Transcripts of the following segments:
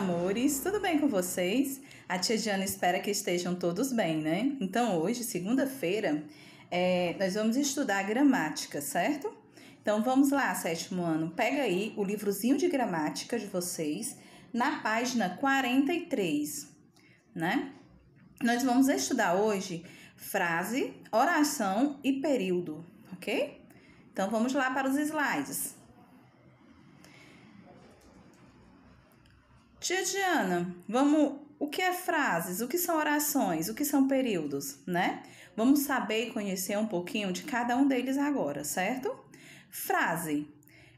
amores, tudo bem com vocês? A tia Diana espera que estejam todos bem, né? Então hoje, segunda-feira, nós vamos estudar gramática, certo? Então vamos lá, sétimo ano, pega aí o livrozinho de gramática de vocês, na página 43, né? Nós vamos estudar hoje frase, oração e período, ok? Então vamos lá para os slides. Tia Diana, o que é frases, o que são orações, o que são períodos, né? Vamos saber e conhecer um pouquinho de cada um deles agora, certo? Frase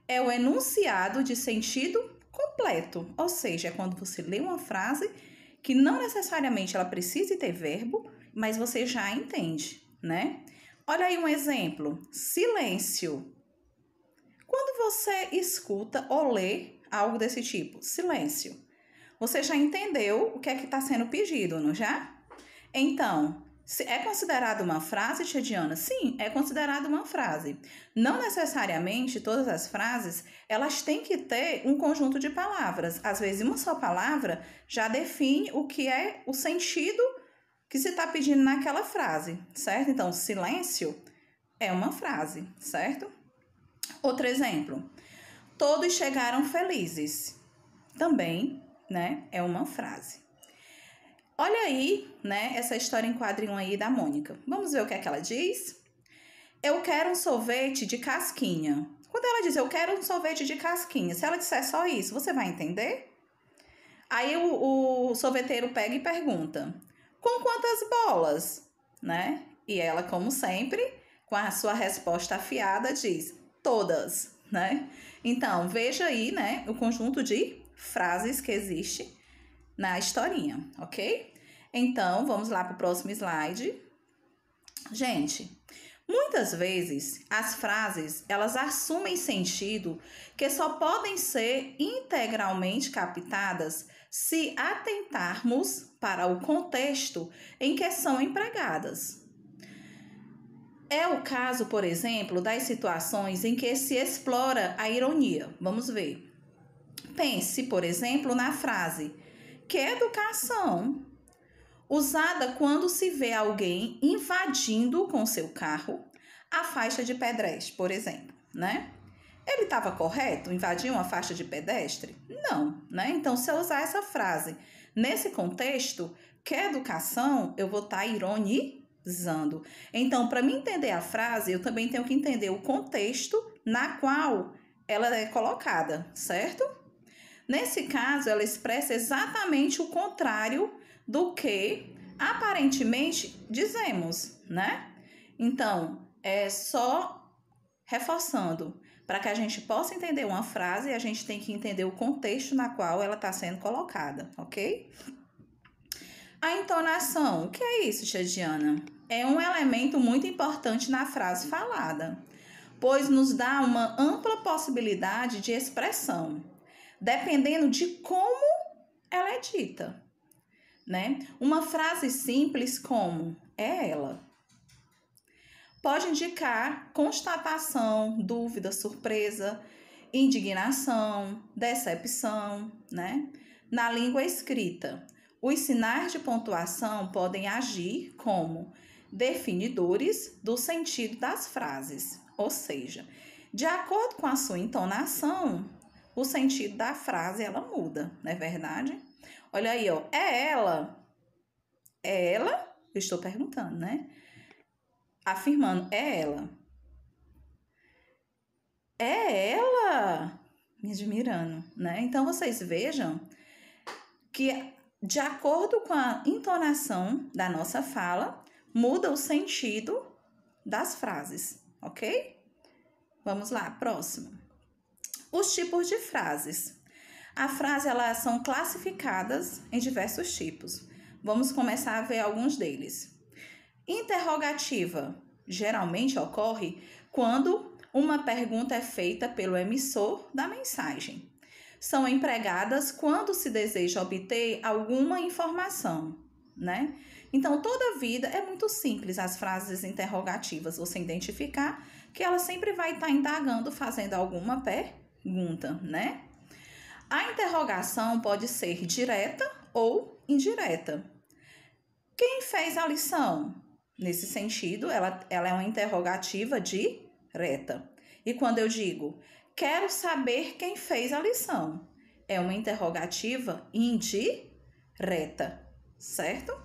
é o enunciado de sentido completo, ou seja, é quando você lê uma frase que não necessariamente ela precise ter verbo, mas você já entende, né? Olha aí um exemplo, silêncio. Quando você escuta ou lê algo desse tipo, silêncio, você já entendeu o que é que está sendo pedido, não já? Então, é considerado uma frase, tia Diana? Sim, é considerado uma frase. Não necessariamente todas as frases, elas têm que ter um conjunto de palavras. Às vezes, uma só palavra já define o que é o sentido que se está pedindo naquela frase, certo? Então, silêncio é uma frase, certo? Outro exemplo. Todos chegaram felizes. Também, né, é uma frase. Olha aí, né, essa história em quadrinho aí da Mônica. Vamos ver o que é que ela diz? Eu quero um sorvete de casquinha. Quando ela diz eu quero um sorvete de casquinha, se ela disser só isso, você vai entender? Aí o sorveteiro pega e pergunta, com quantas bolas? Né? E ela, como sempre, com a sua resposta afiada, diz, todas, né? Então, veja aí, né, o conjunto de frases que existe na historinha, ok? Então, vamos lá para o próximo slide. Gente, muitas vezes as frases, elas assumem sentido que só podem ser integralmente captadas se atentarmos para o contexto em que são empregadas. É o caso, por exemplo, das situações em que se explora a ironia. Vamos ver. Pense, por exemplo, na frase que educação, usada quando se vê alguém invadindo com seu carro a faixa de pedestre, por exemplo, né? Ele estava correto? Invadir uma faixa de pedestre? Não, né? Então, se eu usar essa frase nesse contexto, que educação, eu vou estar ironizando. Então, para mim entender a frase, eu também tenho que entender o contexto na qual ela é colocada, certo? Nesse caso, ela expressa exatamente o contrário do que aparentemente dizemos, né? Então, é só reforçando. Para que a gente possa entender uma frase, a gente tem que entender o contexto na qual ela está sendo colocada, ok? A entonação, o que é isso, tia Diana? É um elemento muito importante na frase falada, pois nos dá uma ampla possibilidade de expressão, dependendo de como ela é dita, né? Uma frase simples como é ela pode indicar constatação, dúvida, surpresa, indignação, decepção, né? Na língua escrita, os sinais de pontuação podem agir como definidores do sentido das frases, ou seja, de acordo com a sua entonação, o sentido da frase ela muda, não é verdade? Olha aí, ó, é ela? É ela? Eu estou perguntando, né? Afirmando, é ela. É ela? Me admirando, né? Então, vocês vejam que, de acordo com a entonação da nossa fala, muda o sentido das frases, ok? Vamos lá, próximo. Os tipos de frases. A frase, elas são classificadas em diversos tipos. Vamos começar a ver alguns deles. Interrogativa geralmente ocorre quando uma pergunta é feita pelo emissor da mensagem. São empregadas quando se deseja obter alguma informação, né? Então, toda a vida é muito simples as frases interrogativas, você identificar que ela sempre vai estar indagando, fazendo alguma pergunta, né? A interrogação pode ser direta ou indireta. Quem fez a lição? Nesse sentido, ela é uma interrogativa direta. E quando eu digo, quero saber quem fez a lição, é uma interrogativa indireta, certo?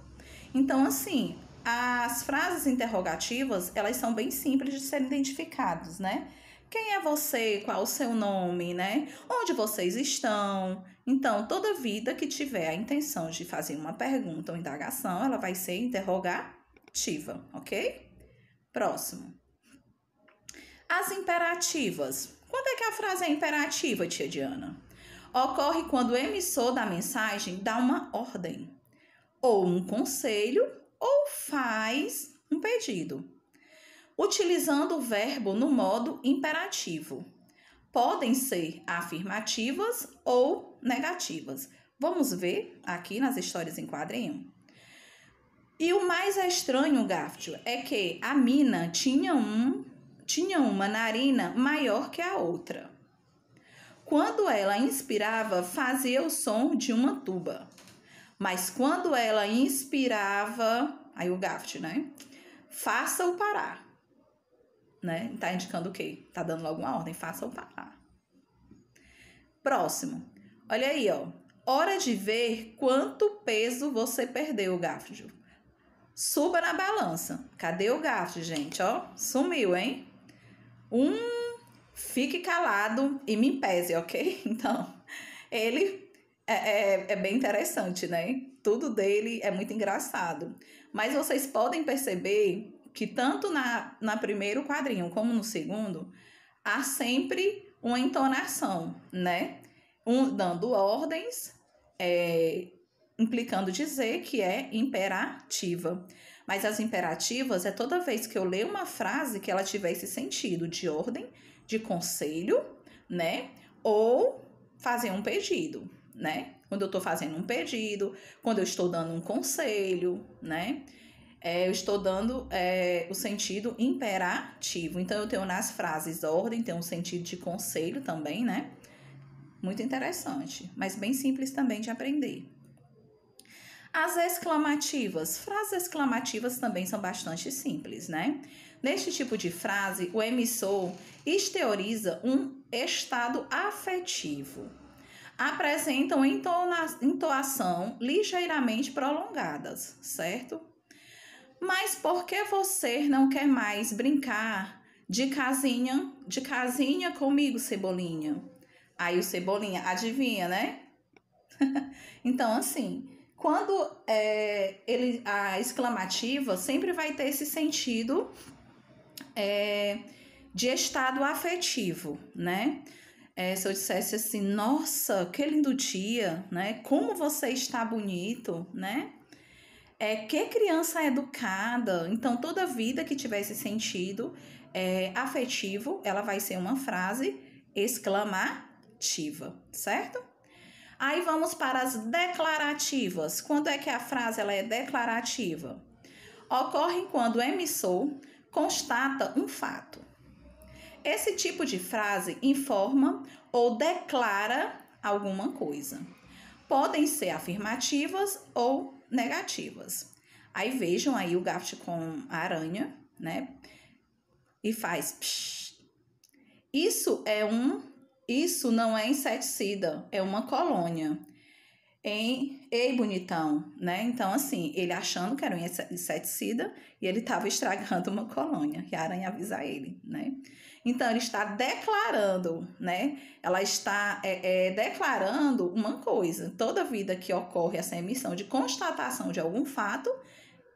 Então, assim, as frases interrogativas, elas são bem simples de serem identificadas, né? Quem é você? Qual o seu nome, né? Onde vocês estão? Então, toda vida que tiver a intenção de fazer uma pergunta ou indagação, ela vai ser interrogativa, ok? Próximo. As imperativas. Quando é que a frase é imperativa, tia Diana? Ocorre quando o emissor da mensagem dá uma ordem, ou um conselho, ou faz um pedido, utilizando o verbo no modo imperativo. Podem ser afirmativas ou negativas. Vamos ver aqui nas histórias em quadrinho. E o mais estranho, Gáftil, é que a Mina tinha uma narina maior que a outra. Quando ela inspirava, fazia o som de uma tuba. Mas quando ela inspirava, aí o Gáftil, né? Faça-o parar. Né? Tá indicando o quê? Tá dando logo uma ordem, faça-o parar. Próximo. Olha aí, ó. Hora de ver quanto peso você perdeu, Gáftil. Suba na balança. Cadê o Gáftil, gente? Ó, sumiu, hein? Fique calado e me pese, ok? Então, ele é bem interessante, né? Tudo dele é muito engraçado. Mas vocês podem perceber que tanto na primeiro quadrinho como no segundo, há sempre uma entonação, né? Dando ordens, implicando dizer que é imperativa. Mas as imperativas é toda vez que eu ler uma frase que ela tiver esse sentido de ordem, de conselho, né? Ou fazer um pedido, né? Quando eu estou fazendo um pedido, quando eu estou dando um conselho, né? Eu estou dando o sentido imperativo. Então, eu tenho nas frases ordem, tem um sentido de conselho também, né? Muito interessante, mas bem simples também de aprender. As exclamativas. Frases exclamativas também são bastante simples, né? Neste tipo de frase, o emissor exterioriza um estado afetivo. Apresenta uma entoação ligeiramente prolongadas, certo? Mas por que você não quer mais brincar de casinha comigo, Cebolinha? Aí o Cebolinha adivinha, né? Então, assim, quando a exclamativa sempre vai ter esse sentido de estado afetivo, né? Se eu dissesse assim, nossa, que lindo dia, né? Como você está bonito, né? Que criança educada. Então, toda vida que tiver esse sentido afetivo, ela vai ser uma frase exclamativa, certo? Aí vamos para as declarativas. Quando é que a frase ela é declarativa? Ocorre quando o emissor constata um fato. Esse tipo de frase informa ou declara alguma coisa. Podem ser afirmativas ou negativas. Aí vejam aí o Gáftil com a aranha, né? E faz psh. Isso não é inseticida, é uma colônia. Ei, bonitão, né? Então, assim, ele achando que era um inseticida e ele estava estragando uma colônia. E a aranha avisa ele, né? Então, ele está declarando, né? Ela está declarando uma coisa. Toda vida que ocorre essa emissão de constatação de algum fato,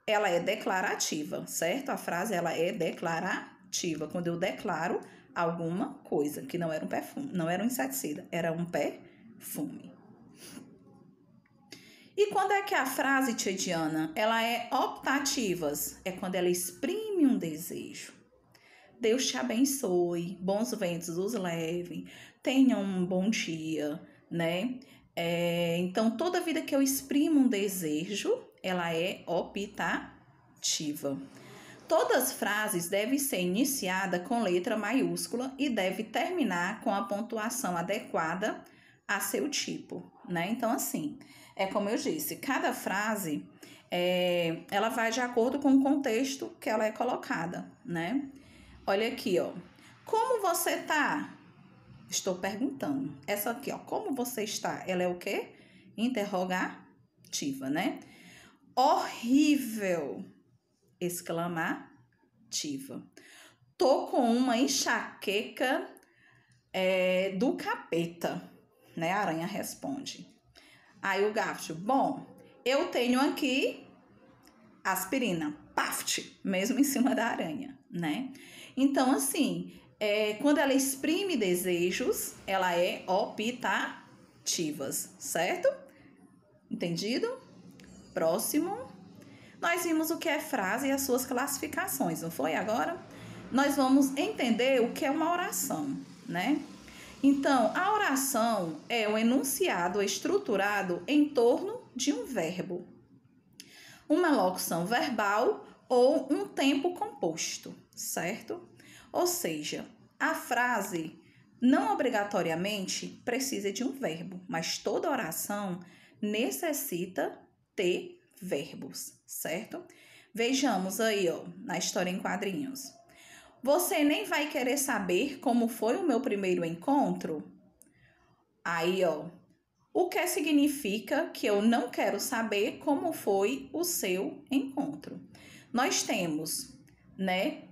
ela é declarativa, certo? A frase, ela é declarativa. Quando eu declaro alguma coisa, que não era um perfume, não era um inseticida, era um perfume. E quando é que a frase, tia Diana, ela é optativas? É quando ela exprime um desejo. Deus te abençoe, bons ventos os levem, tenham um bom dia, né? Então, toda vida que eu exprimo um desejo, ela é optativa. Todas as frases devem ser iniciadas com letra maiúscula e deve terminar com a pontuação adequada a seu tipo, né? Então, assim, é como eu disse, cada frase, ela vai de acordo com o contexto que ela é colocada, né? Olha aqui, ó. Como você tá? Estou perguntando. Essa aqui, ó, como você está? Ela é o quê? Interrogativa, né? Horrível! Exclamativa. Tô com uma enxaqueca do capeta, né? A aranha responde. Aí o gato, bom, eu tenho aqui aspirina, paft, mesmo em cima da aranha, né? Então, assim, quando ela exprime desejos, ela é optativas, certo? Entendido? Próximo. Nós vimos o que é frase e as suas classificações, não foi agora? Nós vamos entender o que é uma oração, né? Então, a oração é um enunciado estruturado em torno de um verbo, uma locução verbal ou um tempo composto, certo? Ou seja, a frase não obrigatoriamente precisa de um verbo, mas toda oração necessita ter verbos, certo? Vejamos aí, ó, na história em quadrinhos. Você nem vai querer saber como foi o meu primeiro encontro? Aí, ó, o que significa que eu não quero saber como foi o seu encontro? Nós temos, né,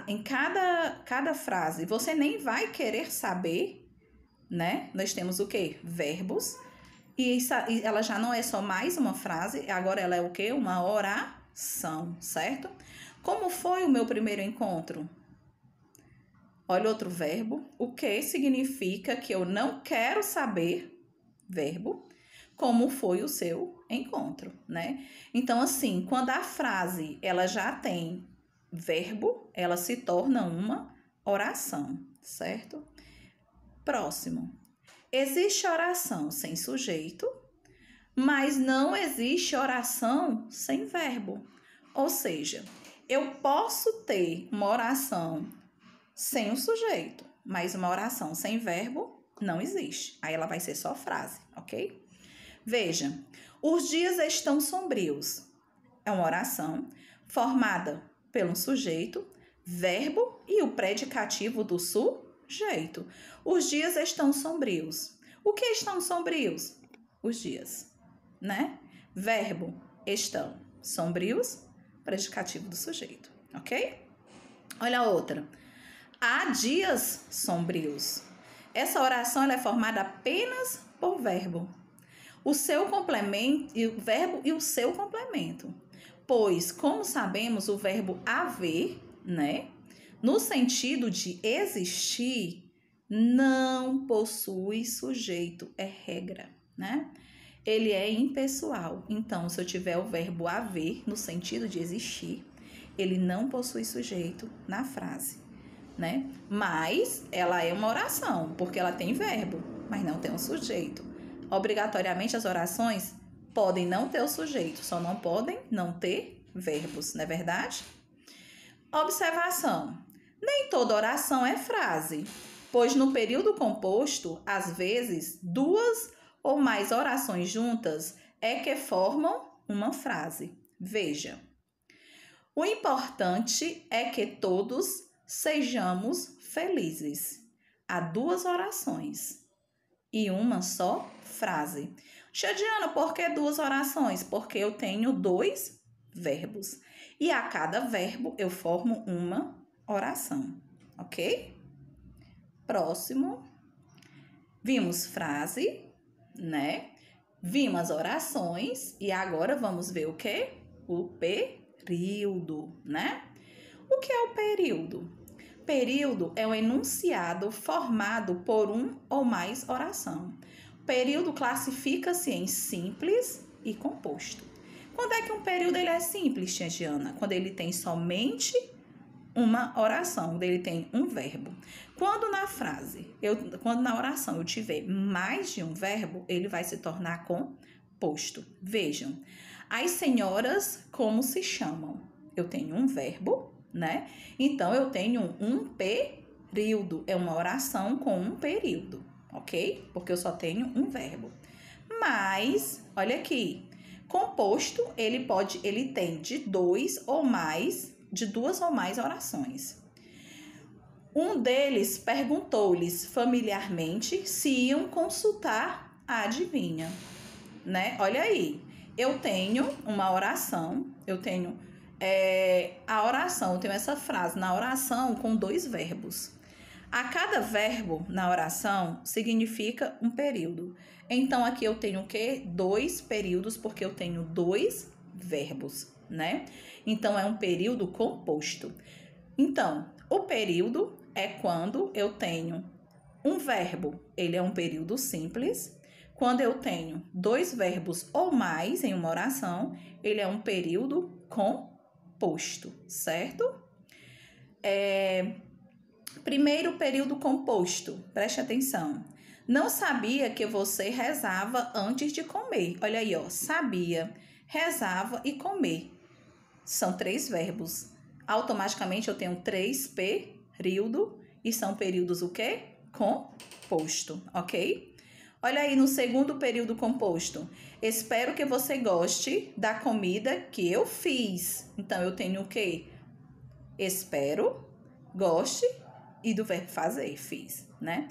em cada frase, você nem vai querer saber, né? Nós temos o quê? Verbos. E ela já não é só mais uma frase, agora ela é o quê? Uma oração, certo? Como foi o meu primeiro encontro? Olha outro verbo. O que significa que eu não quero saber, verbo, como foi o seu encontro, né? Então, assim, quando a frase ela já tem verbo, ela se torna uma oração, certo? Próximo. Existe oração sem sujeito, mas não existe oração sem verbo. Ou seja, eu posso ter uma oração sem o sujeito, mas uma oração sem verbo não existe. Aí ela vai ser só frase, ok? Veja, os dias estão sombrios. É uma oração formada pelo sujeito, verbo e o predicativo do sujeito. Os dias estão sombrios. O que estão sombrios? Os dias, né? Verbo, estão sombrios, predicativo do sujeito, ok? Olha a outra. Há dias sombrios. Essa oração ela é formada apenas por verbo. O seu complemento, o verbo e o seu complemento. Pois, como sabemos, o verbo haver, né, no sentido de existir, não possui sujeito, é regra, né? Ele é impessoal. Então, se eu tiver o verbo haver no sentido de existir, ele não possui sujeito na frase, né? Mas ela é uma oração, porque ela tem verbo, mas não tem um sujeito. Obrigatoriamente as orações podem não ter o sujeito, só não podem não ter verbos, não é verdade? Observação. Nem toda oração é frase, pois no período composto, às vezes, duas ou mais orações juntas é que formam uma frase. Veja. O importante é que todos sejamos felizes. Há duas orações e uma só frase. Diana, por que duas orações? Porque eu tenho dois verbos. E a cada verbo eu formo uma oração, ok? Próximo. Vimos frase, né? Vimos as orações e agora vamos ver o quê? O período, né? O que é o período? Período é um enunciado formado por um ou mais oração. O período classifica-se em simples e composto. Quando é que um período ele é simples, tia Diana? Quando ele tem somente uma oração, quando ele tem um verbo. Quando na oração eu tiver mais de um verbo, ele vai se tornar composto. Vejam, as senhoras como se chamam? Eu tenho um verbo, né? Então, eu tenho um período, é uma oração com um período, ok? Porque eu só tenho um verbo. Mas, olha aqui, composto, ele tem de duas ou mais orações. Um deles perguntou-lhes familiarmente se iam consultar a adivinha, né? Olha aí, eu tenho uma oração, eu tenho essa frase na oração com 2 verbos. A cada verbo na oração significa um período. Então, aqui eu tenho o quê? 2 períodos, porque eu tenho 2 verbos, né? Então, é um período composto. Então, o período é quando eu tenho um verbo, ele é um período simples. Quando eu tenho 2 verbos ou mais em uma oração, ele é um período composto, certo? Primeiro período composto, preste atenção. Não sabia que você rezava antes de comer. Olha aí, ó, sabia, rezava e comer. São 3 verbos. Automaticamente eu tenho 3 período e são períodos o quê? Composto, ok? Olha aí no segundo período composto. Espero que você goste da comida que eu fiz. Então, eu tenho o quê? Espero, goste e do verbo fazer, fiz, né?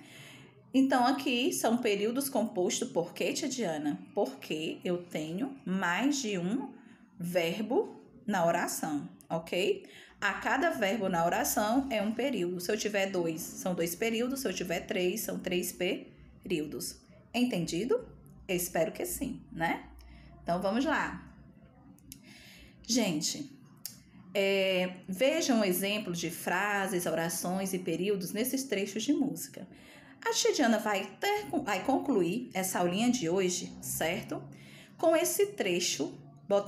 Então, aqui são períodos compostos por quê, tia Diana? Porque eu tenho mais de um verbo na oração, ok? A cada verbo na oração é um período. Se eu tiver 2, são 2 períodos. Se eu tiver 3, são 3 períodos. Entendido? Eu espero que sim, né? Então, vamos lá. Gente, vejam exemplos de frases, orações e períodos nesses trechos de música. A tia Diana vai concluir essa aulinha de hoje, certo? Com esse trecho,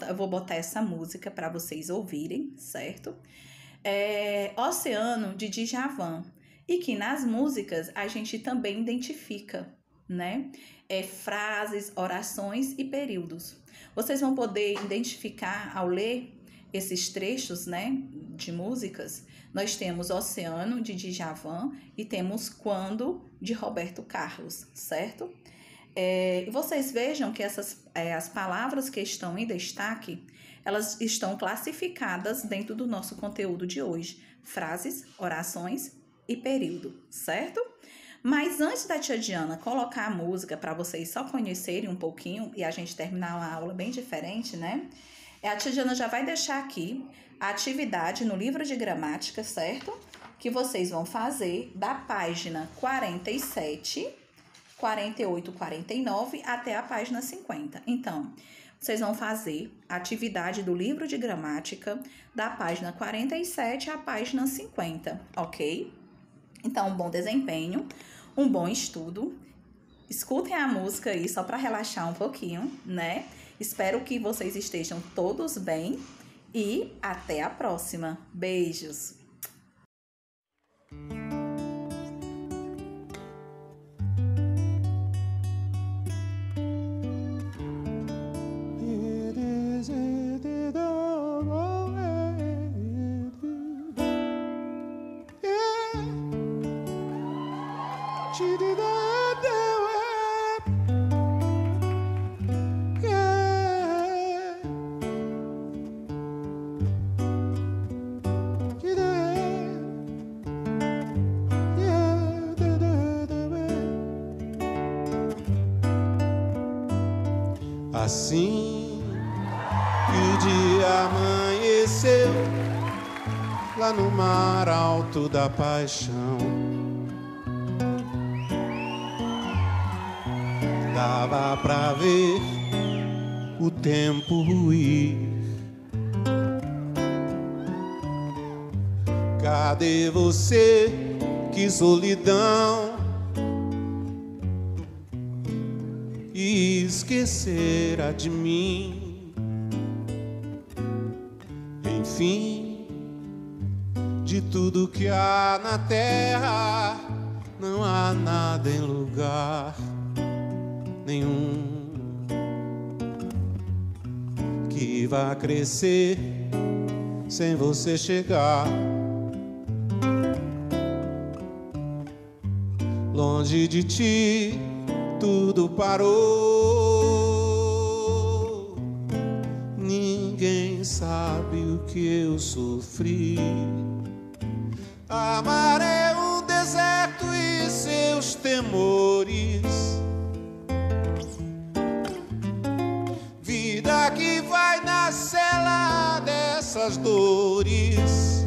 eu vou botar essa música para vocês ouvirem, certo? Oceano, de Djavan. E que nas músicas a gente também identifica, né? Frases, orações e períodos. Vocês vão poder identificar ao ler esses trechos, né, de músicas. Nós temos Oceano, de Djavan, e temos Quando, de Roberto Carlos, certo? Vocês vejam que as palavras que estão em destaque, elas estão classificadas dentro do nosso conteúdo de hoje. Frases, orações e período, certo? Mas antes da tia Diana colocar a música para vocês só conhecerem um pouquinho e a gente terminar uma aula bem diferente, né? A tia Diana já vai deixar aqui a atividade no livro de gramática, certo? Que vocês vão fazer da página 47, 48, 49 até a página 50. Então, vocês vão fazer a atividade do livro de gramática da página 47 à página 50, ok? Então, um bom desempenho, um bom estudo. Escutem a música aí só para relaxar um pouquinho, né? Espero que vocês estejam todos bem e até a próxima. Beijos! Assim que o dia amanheceu lá no mar alto da paixão, dava pra ver o tempo ruir. Cadê você? Que solidão! E esquecera de mim. Enfim, de tudo que há na terra, não há nada em lugar nenhum que vá crescer sem você chegar. longe de ti tudo parou. Ninguém sabe o que eu sofri. Amar é um deserto e seus temores. Vida que vai na cela dessas dores,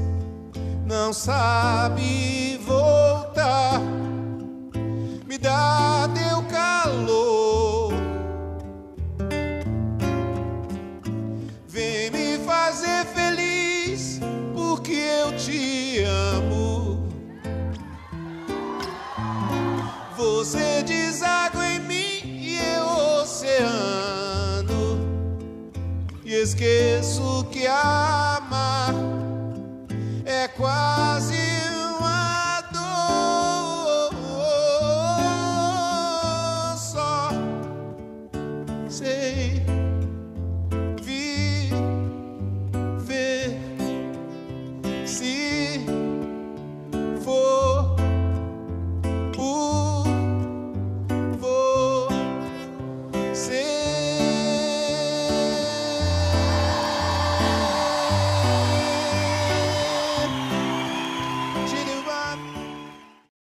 não sabe voltar. Me dá teu calor, vem me fazer feliz, porque eu te amo. Você deságua em mim e eu oceano, e esqueço que amar é quase uma dor. Só sei viver se